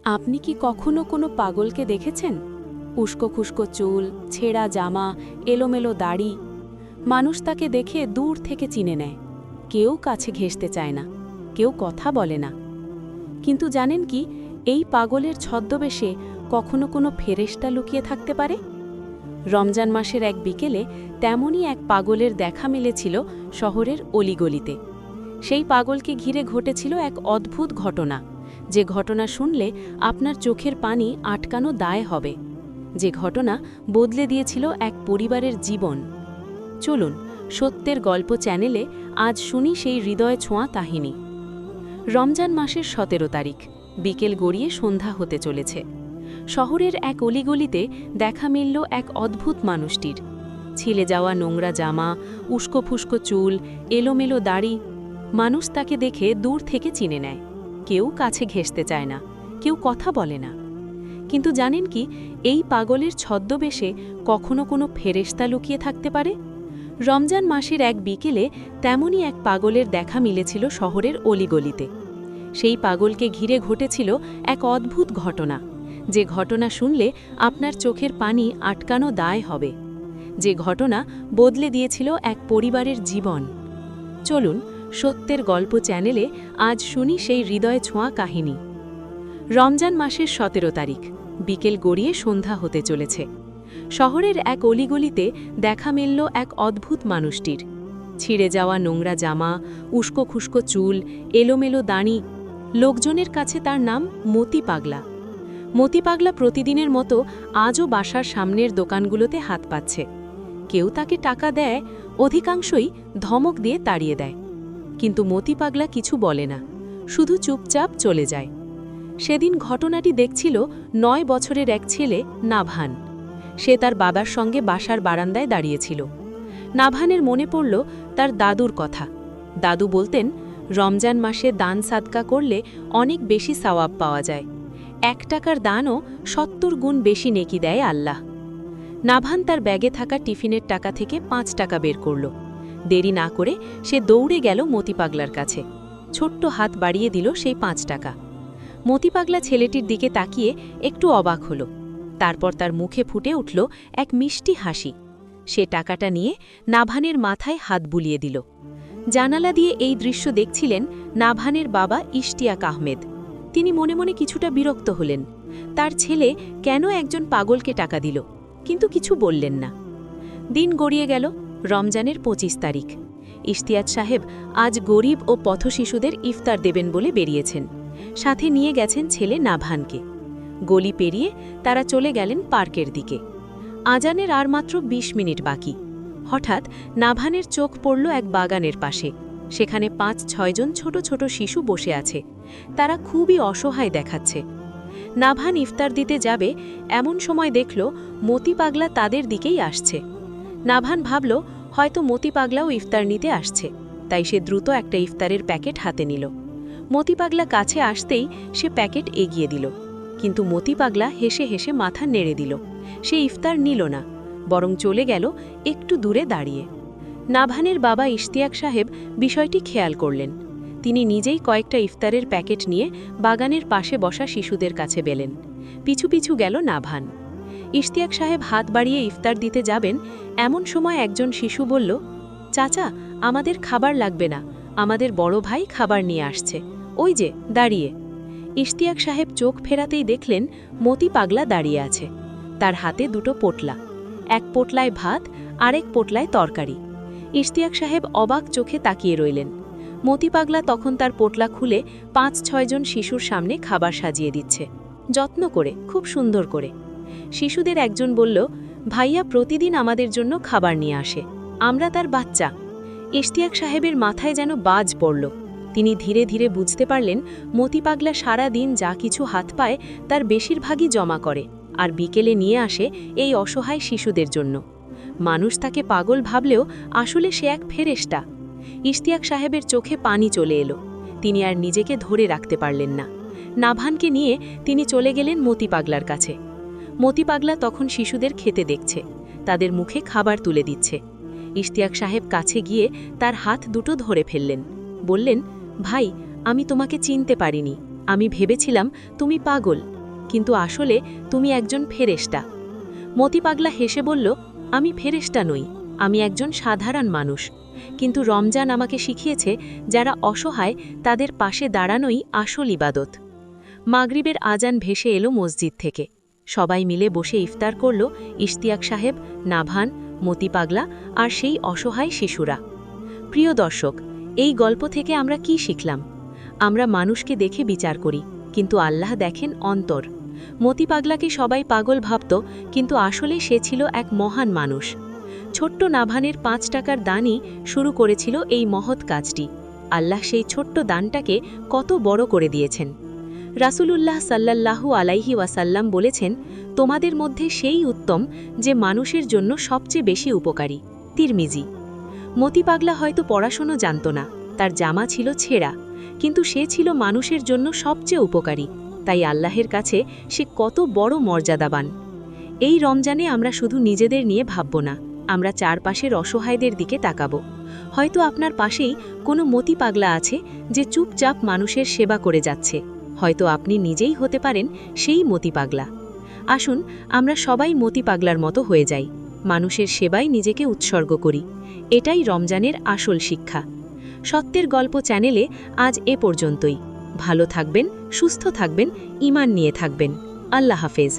আপনি কি কখনো কোনো পাগলকে দেখেছেন? উস্কো খুস্কো চুল, ছেঁড়া জামা, এলোমেলো দাড়ি। মানুষ তাকে দেখে দূর থেকে চিনে নেয়। কেউ কাছে ঘেঁষতে চায় না, কেউ কথা বলে না। কিন্তু জানেন কি, এই পাগলের ছদ্মবেশে কখনো কোনো ফেরেশতা লুকিয়ে থাকতে পারে? রমজান মাসের এক বিকেলে তেমনই এক পাগলের দেখা মিলেছিল শহরের অলিগলিতে। সেই পাগলকে ঘিরে ঘটেছিল এক অদ্ভুত ঘটনা, যে ঘটনা শুনলে আপনার চোখের পানি আটকানো দায় হবে, যে ঘটনা বদলে দিয়েছিল এক পরিবারের জীবন। চলুন সত্যের গল্প চ্যানেলে আজ শুনি সেই হৃদয় ছোঁয়া কাহিনী। রমজান মাসের ১৭ তারিখ, বিকেল গড়িয়ে সন্ধ্যা হতে চলেছে। শহরের এক অলিগলিতে দেখা মিলল এক অদ্ভুত মানুষটির। ছিলে যাওয়া নোংরা জামা, উস্কো ফুস্কো চুল, এলোমেলো দাড়ি। মানুষ তাকে দেখে দূর থেকে চিনে নেয়। কেউ কাছে ঘেঁষতে চায় না, কেউ কথা বলে না। কিন্তু জানেন কি, এই পাগলের ছদ্মবেশে কখনো কোনো ফেরেশতা লুকিয়ে থাকতে পারে? রমজান মাসের এক বিকেলে তেমনই এক পাগলের দেখা মিলেছিল শহরের অলিগলিতে। সেই পাগলকে ঘিরে ঘটেছিল এক অদ্ভুত ঘটনা, যে ঘটনা শুনলে আপনার চোখের পানি আটকানো দায় হবে, যে ঘটনা বদলে দিয়েছিল এক পরিবারের জীবন। চলুন সত্যের গল্প চ্যানেলে আজ শুনি সেই হৃদয় ছোঁয়া কাহিনী। রমজান মাসের ১৭ তারিখ, বিকেল গড়িয়ে সন্ধ্যা হতে চলেছে। শহরের এক অলিগলিতে দেখা মিলল এক অদ্ভুত মানুষটির। ছিঁড়ে যাওয়া নোংরা জামা, উস্কো খুস্কো চুল, এলোমেলো দাড়ি। লোকজনের কাছে তার নাম মতি পাগলা। মতি পাগলা প্রতিদিনের মতো আজও বাসার সামনের দোকানগুলোতে হাত পাচ্ছে। কেউ তাকে টাকা দেয়, অধিকাংশই ধমক দিয়ে তাড়িয়ে দেয়। কিন্তু মতি পাগলা কিছু বলে না, শুধু চুপচাপ চলে যায়। সেদিন ঘটনাটি দেখছিল ৯ বছরের এক ছেলে নাভান। সে তার বাবার সঙ্গে বাসার বারান্দায় দাঁড়িয়েছিল। নাভানের মনে পড়ল তার দাদুর কথা। দাদু বলতেন, রমজান মাসে দান সাদকা করলে অনেক বেশি সওয়াব পাওয়া যায়। ১ টাকার দানও ৭০ গুণ বেশি নেকি দেয় আল্লাহ। নাভান তার ব্যাগে থাকা টিফিনের টাকা থেকে ৫ টাকা বের করল। দেরি না করে সে দৌড়ে গেল মতি পাগলার কাছে। ছোট্ট হাত বাড়িয়ে দিল সেই ৫ টাকা। মতি পাগলা ছেলেটির দিকে তাকিয়ে একটু অবাক হল। তারপর তার মুখে ফুটে উঠল এক মিষ্টি হাসি। সে টাকাটা নিয়ে নাভানের মাথায় হাত বুলিয়ে দিল। জানালা দিয়ে এই দৃশ্য দেখছিলেন নাভানের বাবা ইশতিয়াক আহমেদ। তিনি মনে মনে কিছুটা বিরক্ত হলেন। তার ছেলে কেন একজন পাগলকে টাকা দিল, কিন্তু কিছু বললেন না। দিন গড়িয়ে গেল। রমজানের ২৫ তারিখ। ইশতিয়াক সাহেব আজ গরিব ও পথশিশুদের ইফতার দেবেন বলে বেরিয়েছেন। সাথে নিয়ে গেছেন ছেলে নাভানকে। গলি পেরিয়ে তারা চলে গেলেন পার্কের দিকে। আজানের আর মাত্র ২০ মিনিট বাকি। হঠাৎ নাভানের চোখ পড়ল এক বাগানের পাশে। সেখানে ৫-৬ জন ছোট ছোট শিশু বসে আছে। তারা খুবই অসহায় দেখাচ্ছে। নাভান ইফতার দিতে যাবে, এমন সময় দেখল মতি পাগলা তাদের দিকেই আসছে। নাভান ভাবল হয়তো মতি পাগলাও ইফতার নিতে আসছে, তাই সে দ্রুত একটা ইফতারের প্যাকেট হাতে নিল। মতি পাগলা কাছে আসতেই সে প্যাকেট এগিয়ে দিল, কিন্তু মতি পাগলা হেসে হেসে মাথা নেড়ে দিল। সে ইফতার নিল না, বরং চলে গেল একটু দূরে দাঁড়িয়ে। নাভানের বাবা ইশতিয়াক সাহেব বিষয়টি খেয়াল করলেন। তিনি নিজেই কয়েকটা ইফতারের প্যাকেট নিয়ে বাগানের পাশে বসা শিশুদের কাছে গেলেন। পিছু পিছু গেল নাভান। ইশতিয়াক সাহেব হাত বাড়িয়ে ইফতার দিতে যাবেন, এমন সময় একজন শিশু বলল, চাচা, আমাদের খাবার লাগবে না, আমাদের বড় ভাই খাবার নিয়ে আসছে, ওই যে দাঁড়িয়ে। ইশতিয়াক সাহেব চোখ ফেরাতেই দেখলেন মতি পাগলা দাঁড়িয়ে আছে। তার হাতে দুটো পোটলা, এক পোটলায় ভাত, আরেক পোটলায় তরকারি। ইশতিয়াক সাহেব অবাক চোখে তাকিয়ে রইলেন। মতি পাগলা তখন তার পোটলা খুলে ৫-৬ জন শিশুর সামনে খাবার সাজিয়ে দিচ্ছে, যত্ন করে, খুব সুন্দর করে। শিশুদের একজন বলল, ভাইয়া প্রতিদিন আমাদের জন্য খাবার নিয়ে আসে, আমরা তার বাচ্চা। ইশতিয়াক সাহেবের মাথায় যেন বাজ পড়ল। তিনি ধীরে ধীরে বুঝতে পারলেন মতি পাগলা সারা দিন যা কিছু হাত পায় তার বেশিরভাগই জমা করে, আর বিকেলে নিয়ে আসে এই অসহায় শিশুদের জন্য। মানুষ তাকে পাগল ভাবলেও আসলে সে এক ফেরেশতা। ইশতিয়াক সাহেবের চোখে পানি চলে এলো। তিনি আর নিজেকে ধরে রাখতে পারলেন না। নাভানকে নিয়ে তিনি চলে গেলেন মতি পাগলার কাছে। মতি পাগলা তখন শিশুদের খেতে দেখছে, তাদের মুখে খাবার তুলে দিচ্ছে। ইশতিয়াক সাহেব কাছে গিয়ে তার হাত দুটো ধরে ফেললেন, বললেন, ভাই, আমি তোমাকে চিনতে পারিনি, আমি ভেবেছিলাম তুমি পাগল, কিন্তু আসলে তুমি একজন ফেরেশতা। মতি পাগলা হেসে বলল, আমি ফেরেশতা নই, আমি একজন সাধারণ মানুষ। কিন্তু রমজান আমাকে শিখিয়েছে যারা অসহায় তাদের পাশে দাঁড়ানোই আসল ইবাদত। মাগরিবের আজান ভেসে এলো মসজিদ থেকে। সবাই মিলে বসে ইফতার করল ইশতিয়াক সাহেব, নাভান, মতি পাগলা আর সেই অসহায় শিশুরা। প্রিয় দর্শক, এই গল্প থেকে আমরা কি শিখলাম? আমরা মানুষকে দেখে বিচার করি, কিন্তু আল্লাহ দেখেন অন্তর। মতি পাগলাকে সবাই পাগল ভাবত, কিন্তু আসলে সে ছিল এক মহান মানুষ। ছোট্ট নাভানের ৫ টাকার দানই শুরু করেছিল এই মহৎ কাজটি। আল্লাহ সেই ছোট্ট দানটাকে কত বড় করে দিয়েছেন। রাসূলুল্লাহ সাল্লাল্লাহু আলাইহি ওয়াসাল্লাম বলেছেন, তোমাদের মধ্যে সেই উত্তম যে মানুষের জন্য সবচেয়ে বেশি উপকারী। তিরমিজি। মতি পাগলা হয়তো পড়াশোনা জানত না, তার জামা ছিল ছেঁড়া, কিন্তু সে ছিল মানুষের জন্য সবচেয়ে উপকারী। তাই আল্লাহের কাছে সে কত বড় মর্যাদাবান। এই রমজানে আমরা শুধু নিজেদের নিয়ে ভাবব না, আমরা চারপাশের অসহায়দের দিকে তাকাব। হয়তো আপনার পাশেই কোনো মতি পাগলা আছে যে চুপচাপ মানুষের সেবা করে যাচ্ছে। হয়তো আপনি নিজেই হতে পারেন সেই মতি পাগলা। আসুন আমরা সবাই মতি পাগলার মতো হয়ে যাই, মানুষের সেবায় নিজেকে উৎসর্গ করি। এটাই রমজানের আসল শিক্ষা। সত্যের গল্প চ্যানেলে আজ এ পর্যন্তই। ভালো থাকবেন, সুস্থ থাকবেন, ঈমান নিয়ে থাকবেন। আল্লাহ হাফেজ।